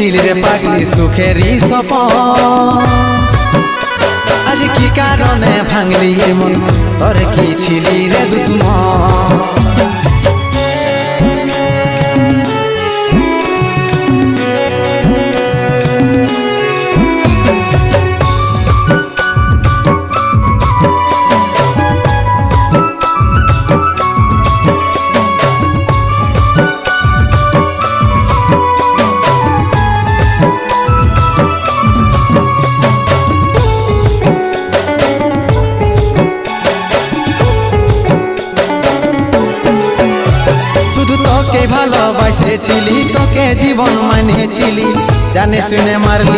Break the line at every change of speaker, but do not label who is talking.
দেখেছিলি রে পাগলি সুখেরই সপন, আজ কি কারণে ভাঙলি এমন, তোর কি ছিলি রে দুশ্মন। তোকে ভালোবাসেছিলি, তোকে জীবন মানেছিলি, জানে শুনে মারলি।